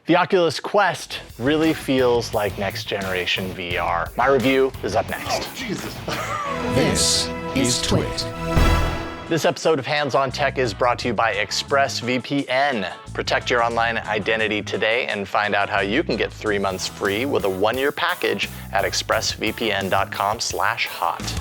The Oculus Quest really feels like next generation VR. My review is up next. Oh, Jesus. This is Twit. This episode of Hands on Tech is brought to you by ExpressVPN. Protect your online identity today and find out how you can get 3 months free with a 1-year package at expressvpn.com/hot.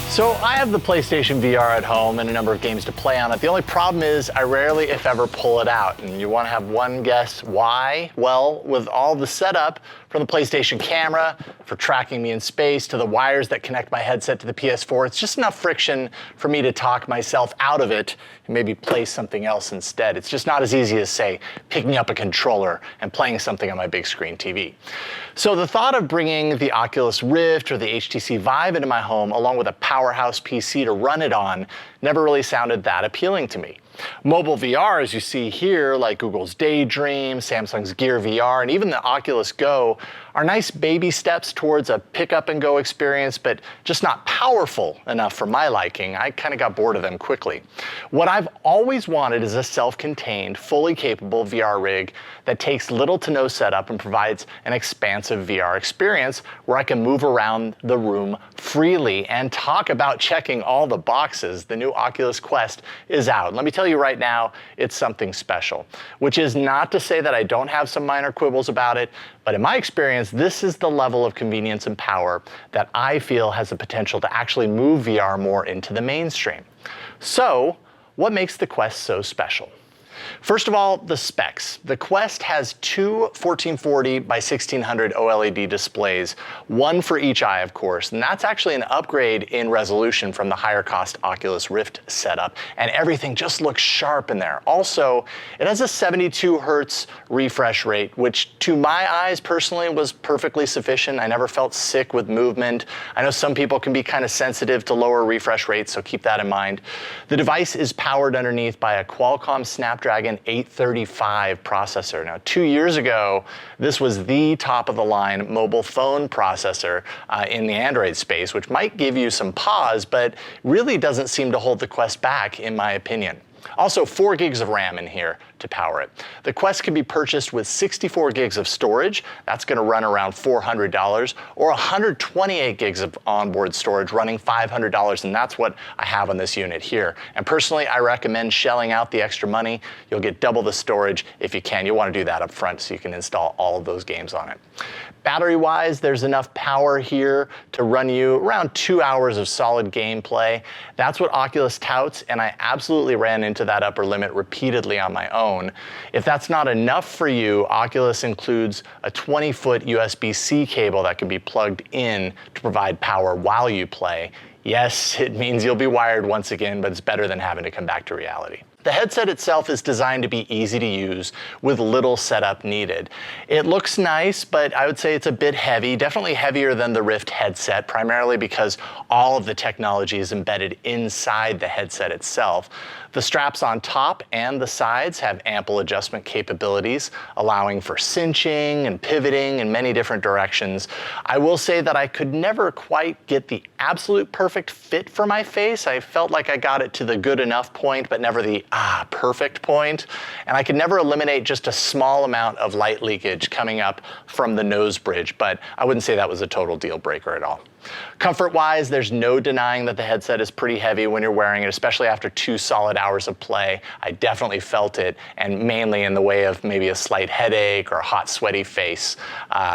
So I have the PlayStation VR at home and a number of games to play on it. The only problem is I rarely, if ever, pull it out. And you want to have one guess why? Well, with all the setup from the PlayStation camera for tracking me in space to the wires that connect my headset to the PS4, it's just enough friction for me to talk myself out of it and maybe play something else instead. It's just not as easy as, say, picking up a controller and playing something on my big screen TV. So the thought of bringing the Oculus Rift or the HTC Vive into my home along with a powerhouse PC to run it on never really sounded that appealing to me. Mobile VR, as you see here, like Google's Daydream, Samsung's Gear VR, and even the Oculus Go, are nice baby steps towards a pick-up-and-go experience, but just not powerful enough for my liking. I kind of got bored of them quickly. What I've always wanted is a self-contained, fully capable VR rig that takes little to no setup and provides an expansive VR experience where I can move around the room freely and talk about checking all the boxes. The new Oculus Quest is out. Let me tell you right now, it's something special, which is not to say that I don't have some minor quibbles about it, but in my experience, this is the level of convenience and power that I feel has the potential to actually move VR more into the mainstream. So, what makes the Quest so special? First of all, the specs. The Quest has two 1440 by 1600 OLED displays, one for each eye, of course, and that's actually an upgrade in resolution from the higher cost Oculus Rift setup, and everything just looks sharp in there. Also, it has a 72 hertz refresh rate, which to my eyes personally was perfectly sufficient. I never felt sick with movement. I know some people can be kind of sensitive to lower refresh rates, so keep that in mind. The device is powered underneath by a Qualcomm Snapdragon 835 processor. Now, 2 years ago, this was the top-of-the-line mobile phone processor in the Android space, which might give you some pause, but really doesn't seem to hold the Quest back, in my opinion. Also, 4 gigs of RAM in here to power it. The Quest can be purchased with 64 gigs of storage. That's going to run around $400, or 128 gigs of onboard storage running $500, and that's what I have on this unit here. And personally, I recommend shelling out the extra money. You'll get double the storage if you can. You'll want to do that up front so you can install all of those games on it. Battery-wise, there's enough power here to run you around 2 hours of solid gameplay. That's what Oculus touts, and I absolutely ran into that upper limit repeatedly on my own. If that's not enough for you, Oculus includes a 20-foot USB-C cable that can be plugged in to provide power while you play. Yes, it means you'll be wired once again, but it's better than having to come back to reality. The headset itself is designed to be easy to use with little setup needed. It looks nice, but I would say it's a bit heavy, definitely heavier than the Rift headset, primarily because all of the technology is embedded inside the headset itself. The straps on top and the sides have ample adjustment capabilities, allowing for cinching and pivoting in many different directions. I will say that I could never quite get the absolute perfect fit for my face. I felt like I got it to the good enough point, but never the perfect point. And I could never eliminate just a small amount of light leakage coming up from the nose bridge, but I wouldn't say that was a total deal breaker at all. Comfort-wise, there's no denying that the headset is pretty heavy when you're wearing it, especially after 2 solid hours of play. I definitely felt it, and mainly in the way of maybe a slight headache or a hot, sweaty face,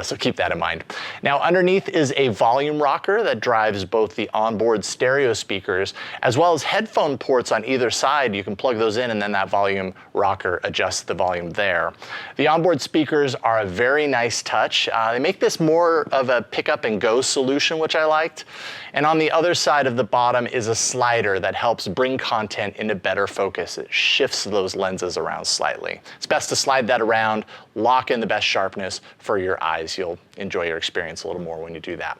so keep that in mind. Now, underneath is a volume rocker that drives both the onboard stereo speakers as well as headphone ports on either side. You can plug those in, and then that volume rocker adjusts the volume there. The onboard speakers are a very nice touch. They make this more of a pick-up-and-go solution, which I liked. And on the other side of the bottom is a slider that helps bring content into better focus. It shifts those lenses around slightly. It's best to slide that around, lock in the best sharpness for your eyes. You'll enjoy your experience a little more when you do that.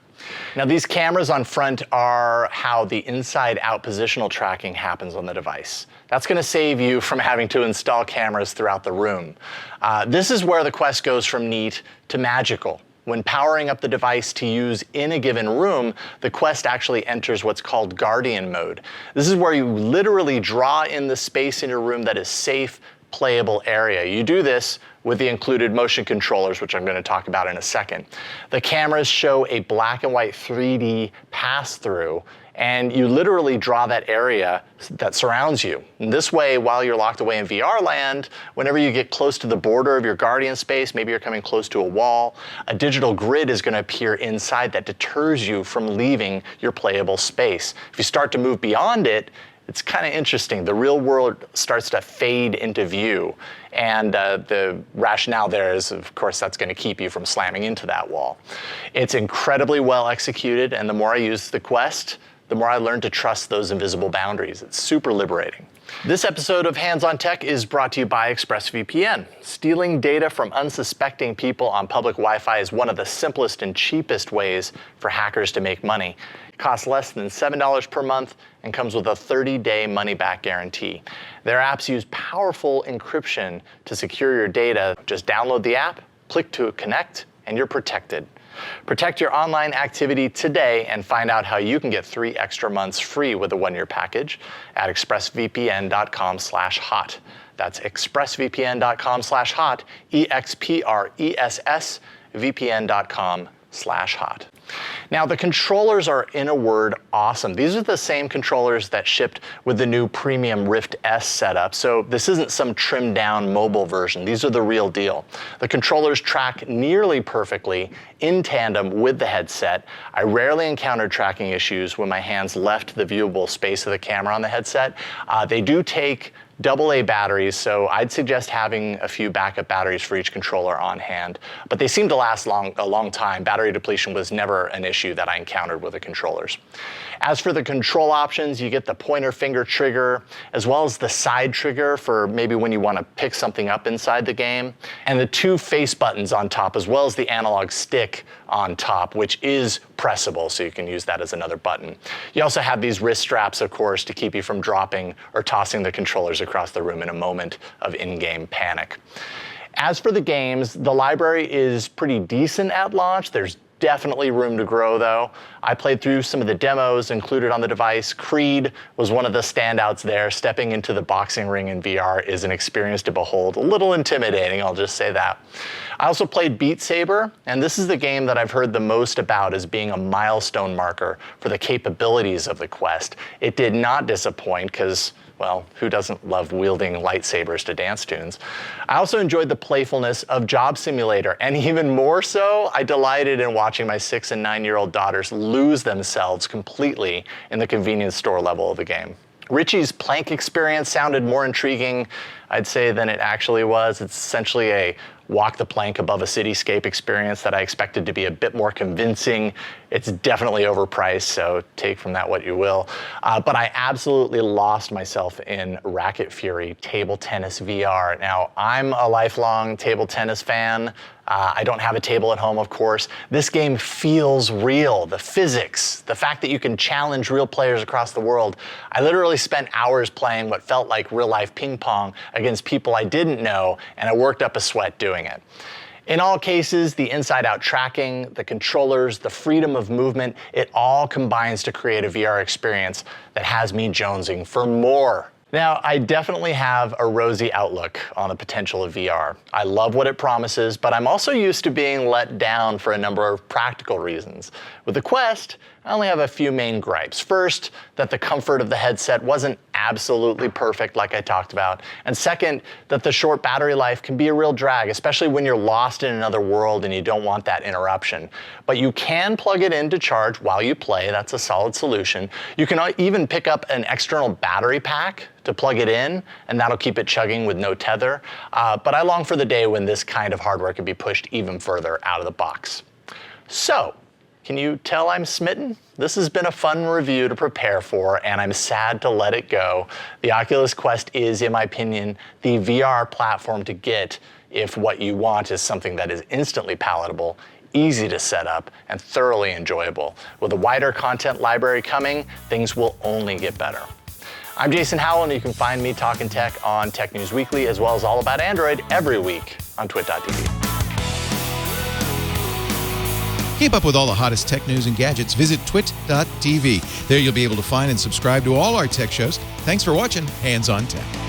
Now, these cameras on front are how the inside-out positional tracking happens on the device. That's going to save you from having to install cameras throughout the room. This is where the Quest goes from neat to magical. When powering up the device to use in a given room, the Quest actually enters what's called Guardian mode. This is where you literally draw in the space in your room that is safe, playable area. You do this with the included motion controllers, which I'm going to talk about in a second. The cameras show a black and white 3D pass-through, and you literally draw that area that surrounds you. And this way, while you're locked away in VR land, whenever you get close to the border of your Guardian space, maybe you're coming close to a wall, a digital grid is going to appear inside that deters you from leaving your playable space. If you start to move beyond it, it's kind of interesting. The real world starts to fade into view. And the rationale there is, of course, that's going to keep you from slamming into that wall. It's incredibly well executed, and the more I use the Quest, the more I learn to trust those invisible boundaries. It's super liberating. This episode of Hands on Tech is brought to you by ExpressVPN. Stealing data from unsuspecting people on public Wi-Fi is one of the simplest and cheapest ways for hackers to make money. It costs less than $7 per month and comes with a 30-day money-back guarantee. Their apps use powerful encryption to secure your data. Just download the app, click to connect, and you're protected. Protect your online activity today and find out how you can get 3 extra months free with a 1-year package at expressvpn.com/hot. That's expressvpn.com/hot, expressvpn.com/hot. Now, the controllers are, in a word, awesome. These are the same controllers that shipped with the new premium Rift S setup, so this isn't some trimmed down mobile version. These are the real deal. The controllers track nearly perfectly in tandem with the headset. I rarely encountered tracking issues when my hands left the viewable space of the camera on the headset. They do take AA batteries, so I'd suggest having a few backup batteries for each controller on hand. But they seem to last a long time. Battery depletion was never an issue that I encountered with the controllers. As for the control options, you get the pointer finger trigger, as well as the side trigger for maybe when you want to pick something up inside the game, and the 2 face buttons on top, as well as the analog stick on top, which is pressable, so you can use that as another button. You also have these wrist straps, of course, to keep you from dropping or tossing the controllers across the room in a moment of in-game panic. As for the games, the library is pretty decent at launch. There's definitely room to grow, though. I played through some of the demos included on the device. Creed was one of the standouts there. Stepping into the boxing ring in VR is an experience to behold. A little intimidating, I'll just say that. I also played Beat Saber, and this is the game that I've heard the most about as being a milestone marker for the capabilities of the Quest. It did not disappoint because, well, who doesn't love wielding lightsabers to dance tunes? I also enjoyed the playfulness of Job Simulator, and even more so, I delighted in watching my 6- and 9-year-old daughters lose themselves completely in the convenience store level of the game. Richie's plank experience sounded more intriguing, I'd say, than it actually was. It's essentially a walk the plank above a cityscape experience that I expected to be a bit more convincing. It's definitely overpriced, so take from that what you will. But I absolutely lost myself in Racket Fury Table Tennis VR. Now, I'm a lifelong table tennis fan. I don't have a table at home, of course. This game feels real. The physics, the fact that you can challenge real players across the world. I literally spent hours playing what felt like real-life ping pong against people I didn't know, and I worked up a sweat doing it. In all cases, the inside-out tracking, the controllers, the freedom of movement, it all combines to create a VR experience that has me jonesing for more. Now, I definitely have a rosy outlook on the potential of VR. I love what it promises, but I'm also used to being let down for a number of practical reasons. With the Quest, I only have a few main gripes. First, that the comfort of the headset wasn't absolutely perfect like I talked about. And second, that the short battery life can be a real drag, especially when you're lost in another world and you don't want that interruption. But you can plug it in to charge while you play. That's a solid solution. You can even pick up an external battery pack to plug it in, and that'll keep it chugging with no tether. But I long for the day when this kind of hardware can be pushed even further out of the box. So, can you tell I'm smitten? This has been a fun review to prepare for, and I'm sad to let it go. The Oculus Quest is, in my opinion, the VR platform to get if what you want is something that is instantly palatable, easy to set up, and thoroughly enjoyable. With a wider content library coming, things will only get better. I'm Jason Howell, and you can find me talking tech on Tech News Weekly, as well as All About Android every week on twit.tv. Keep up with all the hottest tech news and gadgets. Visit twit.tv. There you'll be able to find and subscribe to all our tech shows. Thanks for watching Hands on Tech.